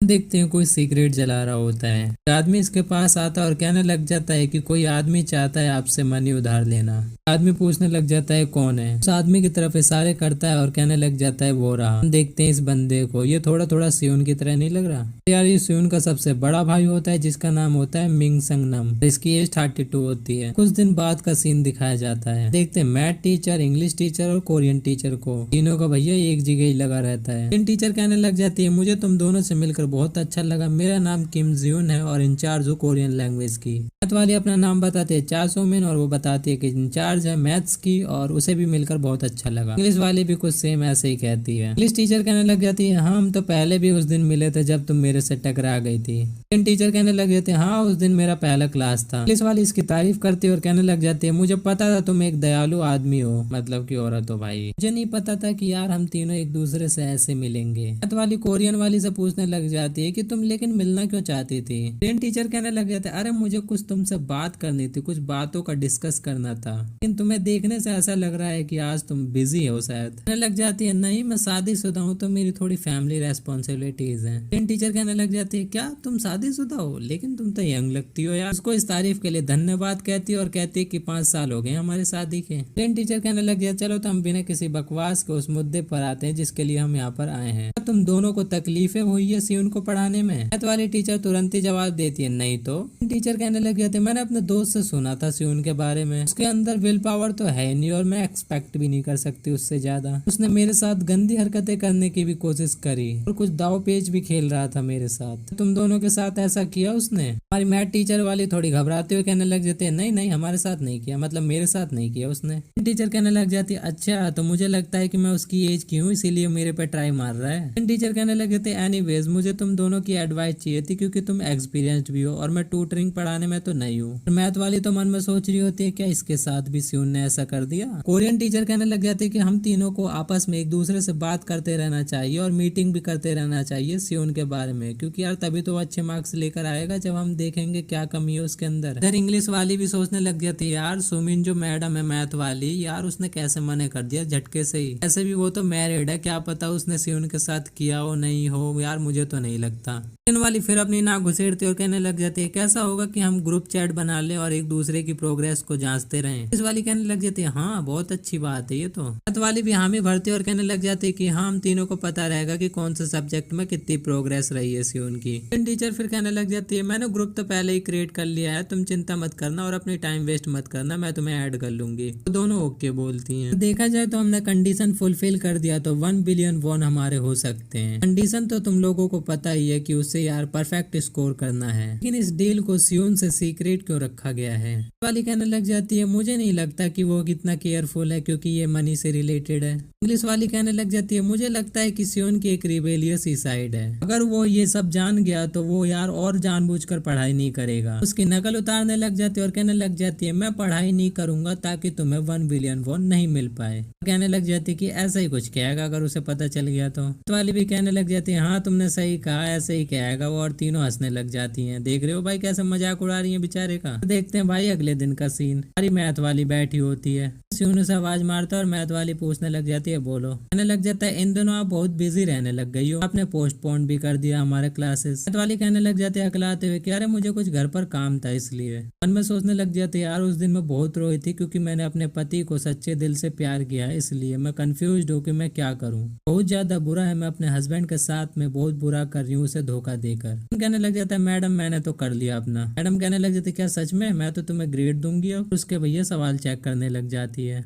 देखते हैं कोई सिगरेट जला रहा होता है। आदमी इसके पास आता है और कहने लग जाता है कि कोई आदमी चाहता है आपसे मनी उधार लेना। आदमी पूछने लग जाता है कौन है। उस आदमी की तरफ इशारे करता है और कहने लग जाता है वो रहा। हम देखते हैं इस बंदे को, ये थोड़ा थोड़ा सियोन की तरह नहीं लग रहा यार? ये सियोन का सबसे बड़ा भाई होता है जिसका नाम होता है मिंग संग नम। इसकी एज 32 होती है। कुछ दिन बाद का सीन दिखाया जाता है। देखते हैं मैथ टीचर, इंग्लिश टीचर और कोरियन टीचर को, तीनों का भैया एक जगह ही लगा रहता है। इन टीचर कहने लग जाती है मुझे तुम दोनों से मिलकर बहुत अच्छा लगा, मेरा नाम किम जियोन है और इंचार्ज हूँ कोरियन लैंग्वेज की। मैथ वाली अपना नाम बताते है चा सोमिन और वो बताती है कि इंचार्ज है मैथ्स की और उसे भी मिलकर बहुत अच्छा लगा। इंग्लिश वाली भी कुछ सेम ऐसे ही कहती है। इंग्लिश टीचर कहने लग जाती है हाँ हम तो पहले भी उस दिन मिले थे जब तुम मेरे से टकरा गई थी। कोरियन टीचर कहने लग जाते हैं हाँ उस दिन मेरा पहला क्लास था। इंग्लिश वाली इसकी तारीफ करती है और कहने लग जाती है मुझे पता था तुम एक दयालु आदमी हो, मतलब की औरत हो भाई। मुझे नहीं पता था कि यार हम तीनों एक दूसरे से ऐसे मिलेंगे। मैथ वाली कोरियन वाली से पूछने लग जाती है कि तुम लेकिन मिलना क्यों चाहती थी। कोरियन टीचर कहने लग जाते अरे मुझे कुछ तुमसे बात करनी थी, कुछ बातों का डिस्कस करना था, लेकिन तुम्हें देखने से ऐसा लग रहा है कि आज तुम बिजी हो शायद। कहने लग जाती है नहीं मैं शादीशुदा हूँ तो मेरी थोड़ी फैमिली रेस्पॉन्सिबिलिटीज हैं। कोरियन टीचर कहने लग जाती है क्या तुम शादीशुदा हो, लेकिन तुम तो यंग लगती हो यार। उसको इस तारीफ के लिए धन्यवाद कहती है और कहती है कि 5 साल हो गए हमारे शादी के। कोरियन टीचर कहने लग जाए चलो तो हम बिना किसी बकवास के उस मुद्दे पर आते हैं जिसके लिए हम यहाँ पर आए हैं। तुम दोनों को तकलीफें हुई है सियोन को पढ़ाने में? मैथ वाली टीचर तुरंत ही जवाब देती है नहीं तो। टीचर कहने लग गए थे मैंने अपने दोस्त से सुना था सियोन के बारे में, उसके अंदर विल पावर तो है नहीं और मैं एक्सपेक्ट भी नहीं कर सकती उससे ज्यादा। उसने मेरे साथ गंदी हरकतें करने की भी कोशिश करी और कुछ दाव पेच भी खेल रहा था मेरे साथ। तुम दोनों के साथ ऐसा किया उसने? हमारी मैथ टीचर वाली थोड़ी घबराते हुए कहने लग जाते हैं नहीं नहीं हमारे साथ नहीं किया, मतलब मेरे साथ नहीं किया उसने। टीचर कहने लग जाती है अच्छा तो मुझे लगता है कि मैं उसकी एज की हूँ इसीलिए मेरे पे ट्राई मार रहा है। टीचर कहने लगे थे एनीवेज मुझे तुम दोनों की एडवाइस चाहिए थी क्योंकि तुम एक्सपीरियंस्ड भी हो और मैं ट्यूटरिंग पढ़ाने में तो नहीं हूँ। मैथ वाली तो मन में सोच रही होती है क्या इसके साथ भी सियोन ने ऐसा कर दिया। कोरियन टीचर कहने लग जाते हैं कि हम तीनों को आपस में एक दूसरे से बात करते रहना चाहिए और मीटिंग भी करते रहना चाहिए सियोन के बारे में, क्योंकि यार तभी तो अच्छे मार्क्स लेकर आएगा जब हम देखेंगे क्या कमी है उसके अंदर। इधर इंग्लिश वाली भी सोचने लग जाती है यार सुमिन जो मैडम है मैथ वाली, यार उसने कैसे मना कर दिया झटके से ही। ऐसे भी वो तो मैरिड है, क्या पता उसने सियोन के साथ किया हो नहीं हो, यार मुझे तो नहीं लगता। वाली फिर अपनी नाक घुसेड़ती और कहने लग जाती है कैसा होगा कि हम ग्रुप चैट बना ले और एक दूसरे की प्रोग्रेस को जांचते रहें। इस वाली कहने लग जाती है हाँ बहुत अच्छी बात है ये तो। मैथ वाली भी हामी भरती और कहने लग जाती है कि हाँ हम तीनों को पता रहेगा कि कौन से सब्जेक्ट में कितनी प्रोग्रेस रही है सियोन की। टीचर फिर कहने लग जाती है मैंने ग्रुप तो पहले ही क्रिएट कर लिया है, तुम चिंता मत करना और अपनी टाइम वेस्ट मत करना, मैं तुम्हें ऐड कर लूंगी। तो दोनों ओके बोलती हैं। देखा जाए तो हमने कंडीशन फुलफिल कर दिया तो 1 बिलियन वॉन हमारे हो सकते हैं। कंडीशन तो तुम लोगों को पता ही है कि उससे यार परफेक्ट स्कोर करना है, लेकिन इस डील को सियोन से सीक्रेट क्यों रखा गया है। वाली कहने लग जाती है मुझे नहीं लगता कि वो कितना केयरफुल है क्योंकि ये मनी से रिलेटेड है। इंग्लिश वाली कहने लग जाती है मुझे लगता है कि सियोन की एक रिबेलियस ही साइड है, अगर वो ये सब जान गया तो वो यार और जानबूझकर पढ़ाई नहीं करेगा। उसकी नकल उतारने लग जाती है और कहने लग जाती है मैं पढ़ाई नहीं करूंगा ताकि तुम्हें 1 बिलियन वॉन नहीं मिल पाए। कहने लग जाती है कि ऐसा ही कुछ कहेगा अगर उसे पता चल गया तो। वाली भी कहने लग जाती है हाँ तुमने सही कहा ऐसे ही कहेगा वो, और तीनों हंसने लग जाती हैं। देख रहे हो भाई कैसे मजाक उड़ा रही है बेचारे का। देखते हैं भाई अगले दिन का सीन। हमारी मैथ वाली बैठी होती है, सियोन से आवाज मारता है और मैथ वाली पूछने लग जाती है बोलो। कहने लग जाता है इन दोनों आप बहुत बिजी रहने लग गई हो, आपने पोस्टपोन भी कर दिया हमारे क्लासेस। मैथ वाली कहने लग जाती है अकलाते हुए कि अरे मुझे कुछ घर पर काम था इसलिए। मन में सोचने लग जाती है यार उस दिन मैं बहुत रोई थी क्योंकि मैंने अपने पति को सच्चे दिल से प्यार किया, इसलिए मैं कंफ्यूज हूँ कि मैं क्या करूँ। बहुत ज्यादा बुरा है, मैं अपने हस्बैंड के साथ में बहुत बुरा कर रही हूँ उसे धोखा देकर। कहने लग जाता है मैडम मैंने तो कर लिया अपना। मैडम कहने लग जाती क्या सच में, मैं तो तुम्हें ग्रेड दूंगी। और उसके भैया सवाल चेक करने लग जाती है।